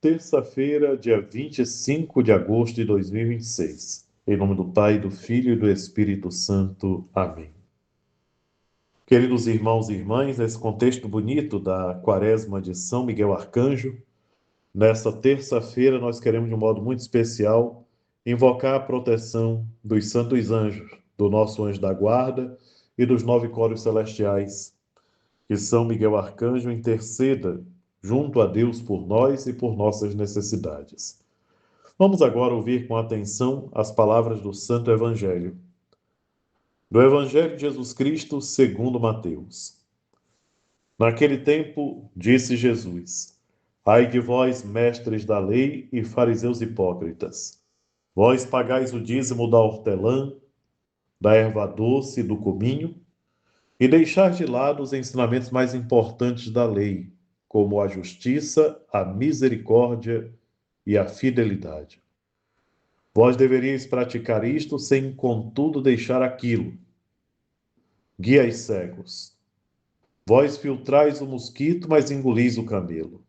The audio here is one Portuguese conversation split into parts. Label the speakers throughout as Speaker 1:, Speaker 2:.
Speaker 1: terça-feira, dia 25 de agosto de 2026. Em nome do Pai, do Filho e do Espírito Santo. Amém. Queridos irmãos e irmãs, nesse contexto bonito da Quaresma de São Miguel Arcanjo, nesta terça-feira nós queremos, de um modo muito especial, invocar a proteção dos santos anjos, do nosso anjo da guarda e dos 9 coros celestiais. Que São Miguel Arcanjo interceda junto a Deus por nós e por nossas necessidades. Vamos agora ouvir com atenção as palavras do Santo Evangelho. Do Evangelho de Jesus Cristo segundo Mateus. Naquele tempo, disse Jesus: Ai de vós, mestres da lei e fariseus hipócritas! Vós pagais o dízimo da hortelã, da erva doce e do cominho, e deixar de lado os ensinamentos mais importantes da lei, como a justiça, a misericórdia e a fidelidade. Vós deveríeis praticar isto sem, contudo, deixar aquilo. Guias cegos. Vós filtrais o mosquito, mas engolis o camelo.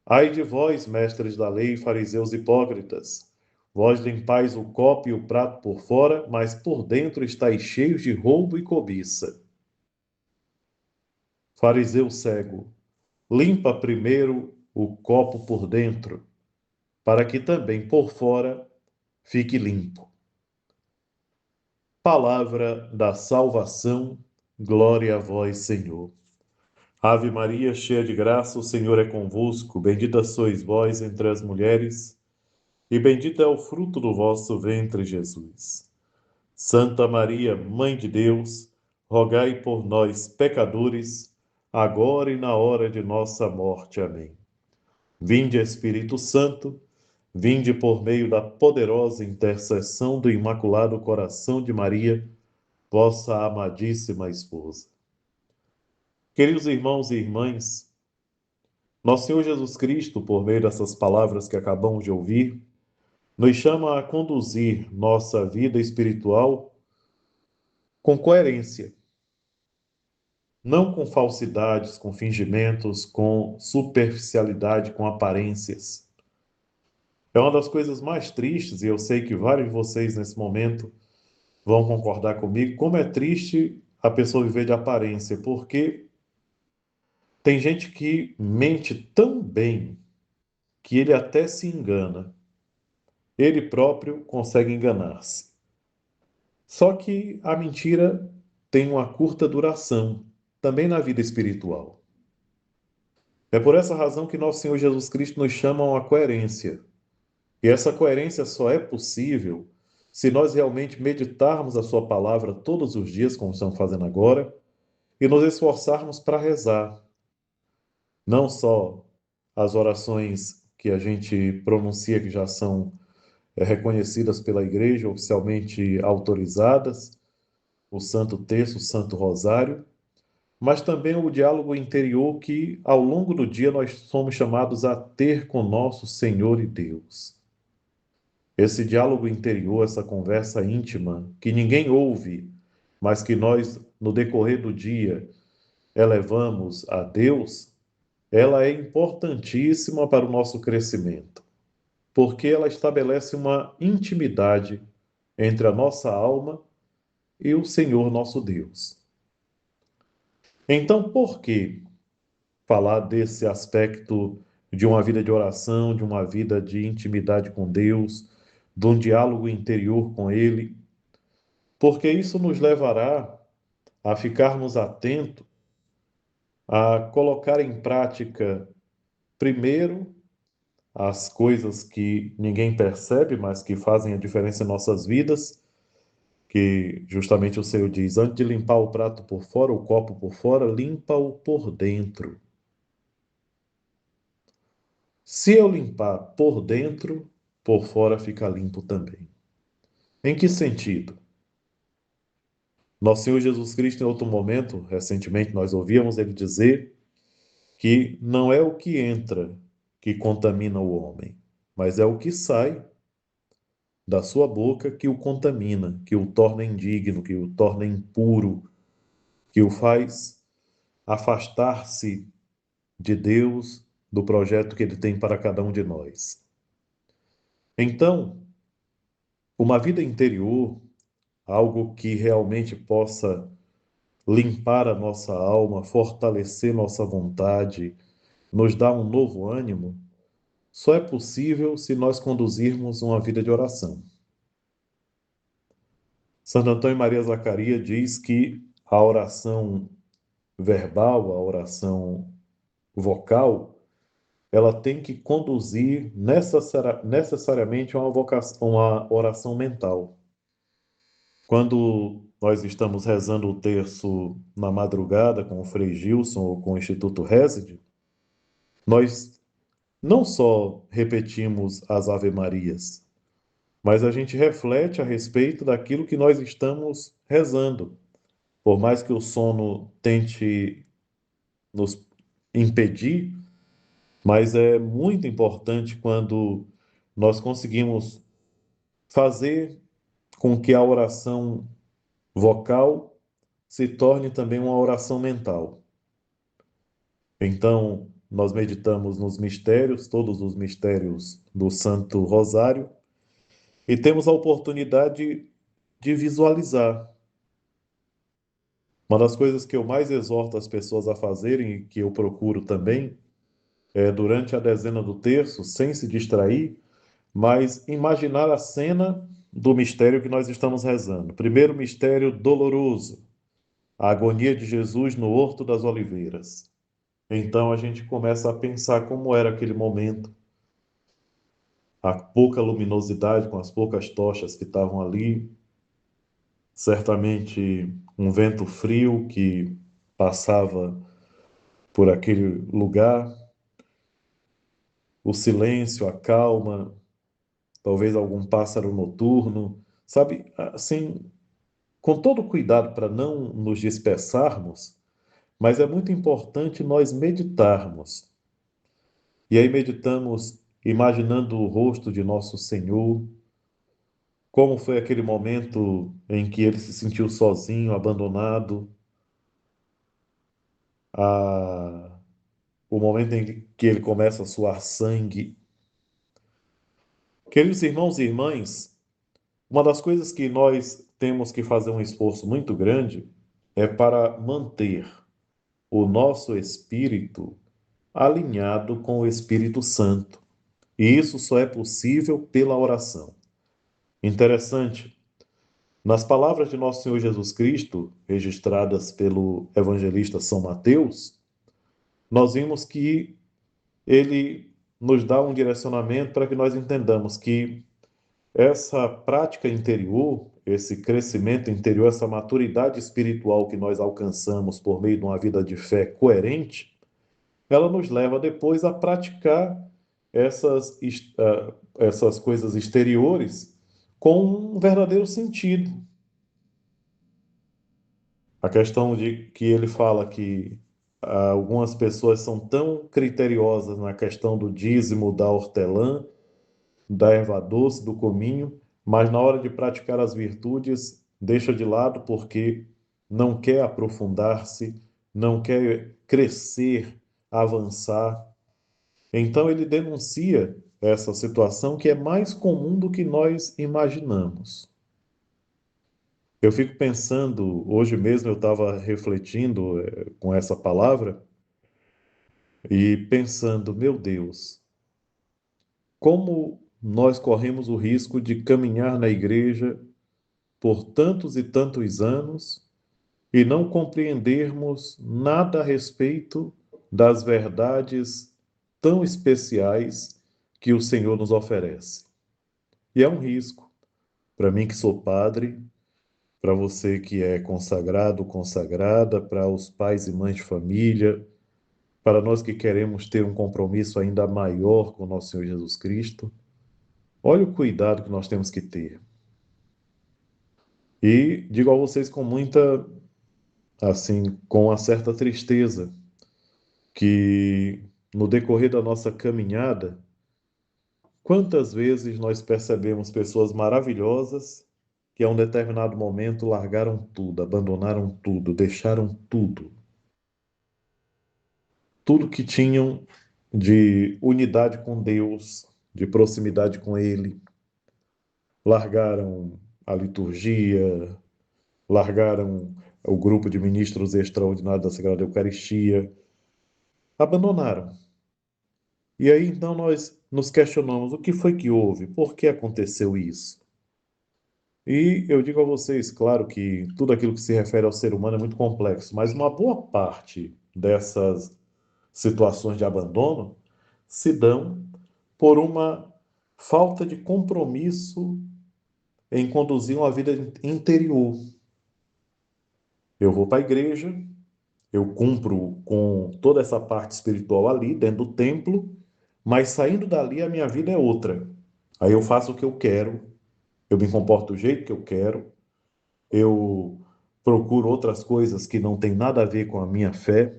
Speaker 1: Ai de vós, mestres da lei e fariseus hipócritas! Vós limpais o copo e o prato por fora, mas por dentro estáis cheios de roubo e cobiça. Fariseu cego, limpa primeiro o copo por dentro, para que também por fora fique limpo. Palavra da salvação, glória a vós, Senhor. Ave Maria, cheia de graça, o Senhor é convosco. Bendita sois vós entre as mulheres, e bendito é o fruto do vosso ventre, Jesus. Santa Maria, Mãe de Deus, rogai por nós, pecadores, agora e na hora de nossa morte. Amém. Vinde, Espírito Santo, vinde por meio da poderosa intercessão do Imaculado Coração de Maria, vossa amadíssima esposa. Queridos irmãos e irmãs, nosso Senhor Jesus Cristo, por meio dessas palavras que acabamos de ouvir, nos chama a conduzir nossa vida espiritual com coerência, não com falsidades, com fingimentos, com superficialidade, com aparências. É uma das coisas mais tristes, e eu sei que vários de vocês nesse momento vão concordar comigo, como é triste a pessoa viver de aparência, porque tem gente que mente tão bem que ele até se engana. Ele próprio consegue enganar-se. Só que a mentira tem uma curta duração, também na vida espiritual. É por essa razão que nosso Senhor Jesus Cristo nos chama a uma coerência. E essa coerência só é possível se nós realmente meditarmos a sua palavra todos os dias, como estamos fazendo agora, e nos esforçarmos para rezar. Não só as orações que a gente pronuncia, que já são reconhecidas pela Igreja, oficialmente autorizadas, o Santo Terço, o Santo Rosário, mas também o diálogo interior que, ao longo do dia, nós somos chamados a ter com nosso Senhor e Deus. Esse diálogo interior, essa conversa íntima, que ninguém ouve, mas que nós, no decorrer do dia, elevamos a Deus, ela é importantíssima para o nosso crescimento, porque ela estabelece uma intimidade entre a nossa alma e o Senhor nosso Deus. Então, por que falar desse aspecto de uma vida de oração, de uma vida de intimidade com Deus, de um diálogo interior com Ele? Porque isso nos levará a ficarmos atentos, a colocar em prática, primeiro, as coisas que ninguém percebe, mas que fazem a diferença em nossas vidas, que justamente o Senhor diz, antes de limpar o prato por fora, o copo por fora, limpa-o por dentro. Se eu limpar por dentro, por fora fica limpo também. Em que sentido? Nosso Senhor Jesus Cristo, em outro momento, recentemente, nós ouvíamos ele dizer que não é o que entra que contamina o homem, mas é o que sai da sua boca que o contamina, que o torna indigno, que o torna impuro, que o faz afastar-se de Deus, do projeto que Ele tem para cada um de nós. Então, uma vida interior, algo que realmente possa limpar a nossa alma, fortalecer nossa vontade, nos dar um novo ânimo, só é possível se nós conduzirmos uma vida de oração. Santo Antônio Maria Zacaria diz que a oração verbal, a oração vocal, ela tem que conduzir necessariamente a uma oração mental. Quando nós estamos rezando o terço na madrugada com o Frei Gilson ou com o Instituto Reside, nós não só repetimos as Ave-Marias, mas a gente reflete a respeito daquilo que nós estamos rezando. Por mais que o sono tente nos impedir, mas é muito importante quando nós conseguimos fazer com que a oração vocal se torne também uma oração mental. Então, nós meditamos nos mistérios, todos os mistérios do Santo Rosário, e temos a oportunidade de visualizar. Uma das coisas que eu mais exorto as pessoas a fazerem, e que eu procuro também, é durante a dezena do terço, sem se distrair, mas imaginar a cena do mistério que nós estamos rezando. Primeiro mistério doloroso, a agonia de Jesus no Horto das Oliveiras. Então a gente começa a pensar como era aquele momento, a pouca luminosidade com as poucas tochas que estavam ali, certamente um vento frio que passava por aquele lugar, o silêncio, a calma, talvez algum pássaro noturno, sabe? Assim, com todo cuidado para não nos dispersarmos, mas é muito importante nós meditarmos. E aí meditamos imaginando o rosto de nosso Senhor, como foi aquele momento em que ele se sentiu sozinho, abandonado, o momento em que ele começa a suar sangue. Queridos irmãos e irmãs, uma das coisas que nós temos que fazer um esforço muito grande é para manter o nosso espírito alinhado com o Espírito Santo. E isso só é possível pela oração. Interessante, nas palavras de nosso Senhor Jesus Cristo, registradas pelo evangelista São Mateus, nós vimos que ele nos dá um direcionamento para que nós entendamos que essa prática interior, esse crescimento interior, essa maturidade espiritual que nós alcançamos por meio de uma vida de fé coerente, ela nos leva depois a praticar essas coisas exteriores com um verdadeiro sentido. A questão de que ele fala que algumas pessoas são tão criteriosas na questão do dízimo da hortelã, da erva doce, do cominho, mas na hora de praticar as virtudes, deixa de lado porque não quer aprofundar-se, não quer crescer, avançar. Então ele denuncia essa situação que é mais comum do que nós imaginamos. Eu fico pensando, hoje mesmo eu estava refletindo com essa palavra e pensando, meu Deus, como nós corremos o risco de caminhar na igreja por tantos e tantos anos e não compreendermos nada a respeito das verdades tão especiais que o Senhor nos oferece. E é um risco. Para mim que sou padre, para você que é consagrado, consagrada, para os pais e mães de família, para nós que queremos ter um compromisso ainda maior com o nosso Senhor Jesus Cristo. Olha o cuidado que nós temos que ter. E digo a vocês com muita, assim, com uma certa tristeza, que no decorrer da nossa caminhada, quantas vezes nós percebemos pessoas maravilhosas que a um determinado momento largaram tudo, abandonaram tudo, deixaram tudo. Tudo que tinham de unidade com Deus, de proximidade com Ele. Largaram a liturgia, largaram o grupo de ministros extraordinários da Sagrada Eucaristia, abandonaram. E aí então nós nos questionamos o que foi que houve, por que aconteceu isso? E eu digo a vocês, claro que tudo aquilo que se refere ao ser humano é muito complexo, mas uma boa parte dessas situações de abandono se dão por uma falta de compromisso em conduzir uma vida interior. Eu vou para a igreja, eu cumpro com toda essa parte espiritual ali, dentro do templo, mas saindo dali a minha vida é outra. Aí eu faço o que eu quero, eu me comporto do jeito que eu quero, eu procuro outras coisas que não têm nada a ver com a minha fé.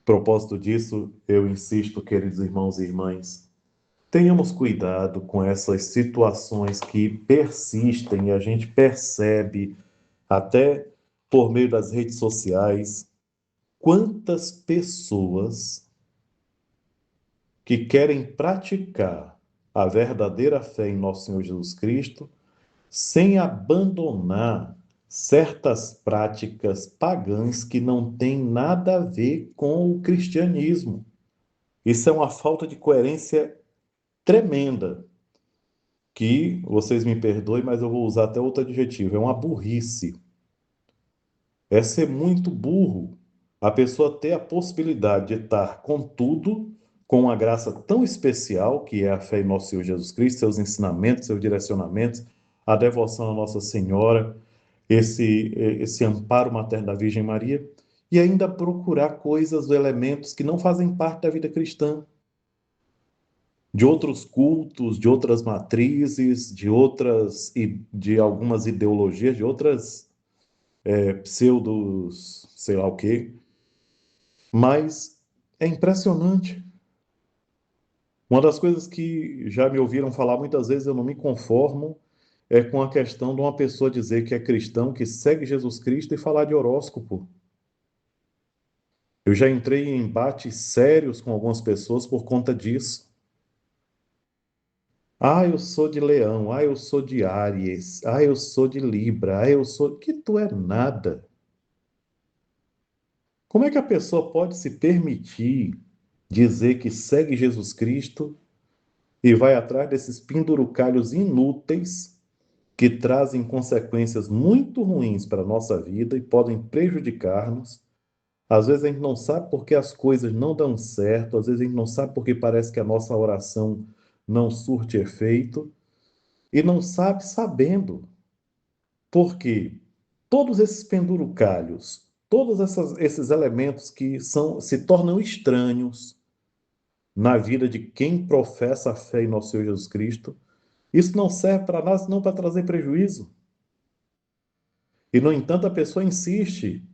Speaker 1: A propósito disso, eu insisto, queridos irmãos e irmãs, tenhamos cuidado com essas situações que persistem e a gente percebe até por meio das redes sociais quantas pessoas que querem praticar a verdadeira fé em nosso Senhor Jesus Cristo sem abandonar certas práticas pagãs que não têm nada a ver com o cristianismo. Isso é uma falta de coerência tremenda, que vocês me perdoem, mas eu vou usar até outro adjetivo, é uma burrice. É ser muito burro a pessoa ter a possibilidade de estar com tudo, com uma graça tão especial, que é a fé em nosso Senhor Jesus Cristo, seus ensinamentos, seus direcionamentos, a devoção à Nossa Senhora, esse amparo materno da Virgem Maria, e ainda procurar coisas ou elementos que não fazem parte da vida cristã, de outros cultos, de outras matrizes, de algumas ideologias, de outras pseudos, sei lá o quê. Mas é impressionante. Uma das coisas que já me ouviram falar muitas vezes, eu não me conformo, é com a questão de uma pessoa dizer que é cristão, que segue Jesus Cristo e falar de horóscopo. Eu já entrei em embates sérios com algumas pessoas por conta disso. Ah, eu sou de Leão, ah, eu sou de Áries, ah, eu sou de Libra, ah, eu sou. Que tu é nada. Como é que a pessoa pode se permitir dizer que segue Jesus Cristo e vai atrás desses pendurucalhos inúteis que trazem consequências muito ruins para a nossa vida e podem prejudicar-nos? Às vezes a gente não sabe por que as coisas não dão certo, às vezes a gente não sabe porque parece que a nossa oração não surte efeito, e não sabe sabendo. Porque todos esses pendurucalhos, esses elementos que se tornam estranhos na vida de quem professa a fé em nosso Senhor Jesus Cristo, isso não serve para nada senão para trazer prejuízo. E, no entanto, a pessoa insiste.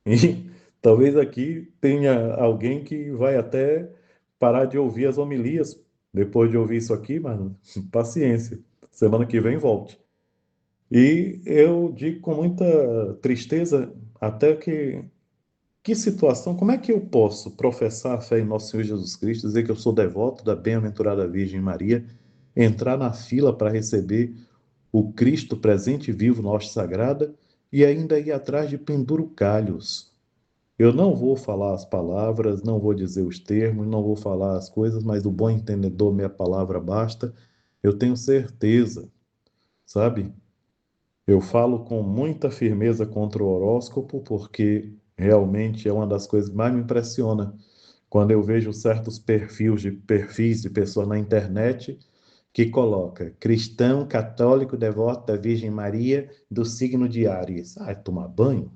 Speaker 1: E talvez aqui tenha alguém que vai até parar de ouvir as homilias depois de ouvir isso aqui, mas paciência. Semana que vem volte. E eu digo com muita tristeza até que situação, como é que eu posso professar a fé em nosso Senhor Jesus Cristo, dizer que eu sou devoto da bem-aventurada Virgem Maria, entrar na fila para receber o Cristo presente e vivo na hoste sagrada e ainda ir atrás de pendurucalhos? Eu não vou falar as palavras, não vou dizer os termos, não vou falar as coisas, mas do bom entendedor minha palavra basta. Eu tenho certeza, sabe? Eu falo com muita firmeza contra o horóscopo, porque realmente é uma das coisas que mais me impressiona quando eu vejo certos perfis de pessoas na internet que coloca cristão, católico, devoto da Virgem Maria, do signo de Áries. Ah, é tomar banho?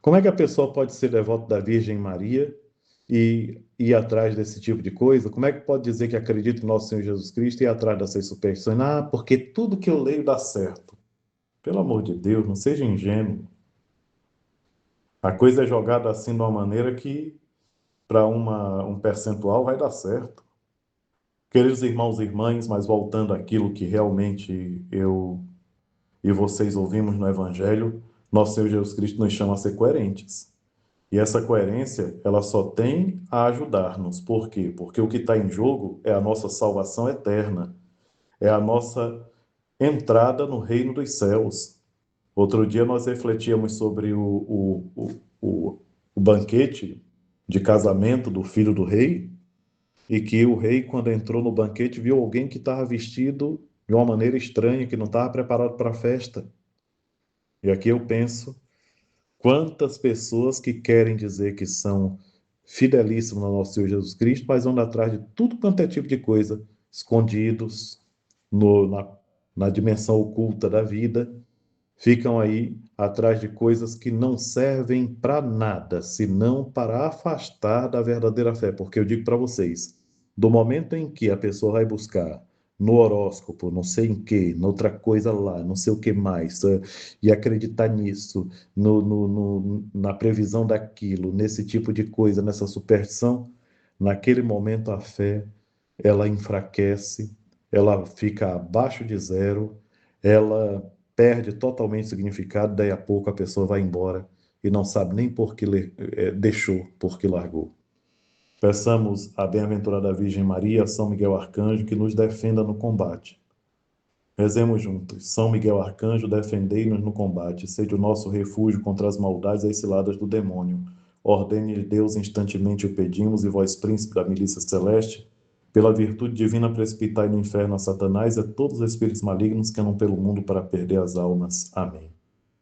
Speaker 1: Como é que a pessoa pode ser devoto da Virgem Maria e ir atrás desse tipo de coisa? Como é que pode dizer que acredita em nosso Senhor Jesus Cristo e ir atrás dessas superstições? Ah, porque tudo que eu leio dá certo. Pelo amor de Deus, não seja ingênuo. A coisa é jogada assim de uma maneira que para um percentual vai dar certo. Queridos irmãos e irmãs, mas voltando àquilo que realmente eu e vocês ouvimos no Evangelho, nosso Senhor Jesus Cristo nos chama a ser coerentes. E essa coerência, ela só tem a ajudar-nos. Por quê? Porque o que está em jogo é a nossa salvação eterna, é a nossa entrada no reino dos céus. Outro dia nós refletíamos sobre o, o banquete de casamento do filho do rei, e que o rei, quando entrou no banquete, viu alguém que estava vestido de uma maneira estranha, que não estava preparado para a festa. E aqui eu penso, quantas pessoas que querem dizer que são fidelíssimos ao nosso Senhor Jesus Cristo, mas andam atrás de tudo quanto é tipo de coisa, escondidos na dimensão oculta da vida, ficam aí atrás de coisas que não servem para nada, senão para afastar da verdadeira fé. Porque eu digo para vocês, do momento em que a pessoa vai buscar no horóscopo, não sei em que, noutra coisa lá, não sei o que mais, e acreditar nisso, na previsão daquilo, nesse tipo de coisa, nessa superstição, naquele momento a fé, ela enfraquece, ela fica abaixo de zero, ela perde totalmente o significado, daí a pouco a pessoa vai embora e não sabe nem por que deixou, por que largou. Peçamos à bem-aventurada Virgem Maria, a São Miguel Arcanjo, que nos defenda no combate. Rezemos juntos. São Miguel Arcanjo, defendei-nos no combate. Sede o nosso refúgio contra as maldades e as ciladas do demônio. Ordene-lhe Deus, instantemente o pedimos, e vós, príncipe da milícia celeste, pela virtude divina, precipitai no inferno a Satanás e a todos os espíritos malignos que andam pelo mundo para perder as almas. Amém.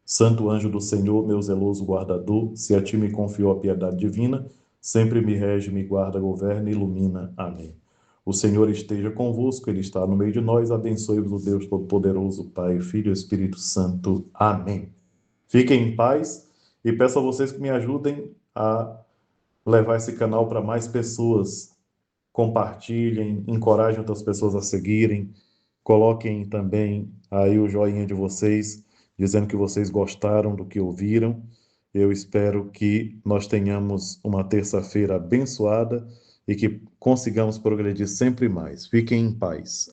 Speaker 1: Santo anjo do Senhor, meu zeloso guardador, se a ti me confiou a piedade divina, sempre me rege, me guarda, governa e ilumina. Amém. O Senhor esteja convosco, Ele está no meio de nós. Abençoe-vos o Deus Todo-Poderoso, Pai, Filho e Espírito Santo. Amém. Fiquem em paz e peço a vocês que me ajudem a levar esse canal para mais pessoas. Compartilhem, encorajem outras pessoas a seguirem. Coloquem também aí o joinha de vocês, dizendo que vocês gostaram do que ouviram. Eu espero que nós tenhamos uma terça-feira abençoada e que consigamos progredir sempre mais. Fiquem em paz.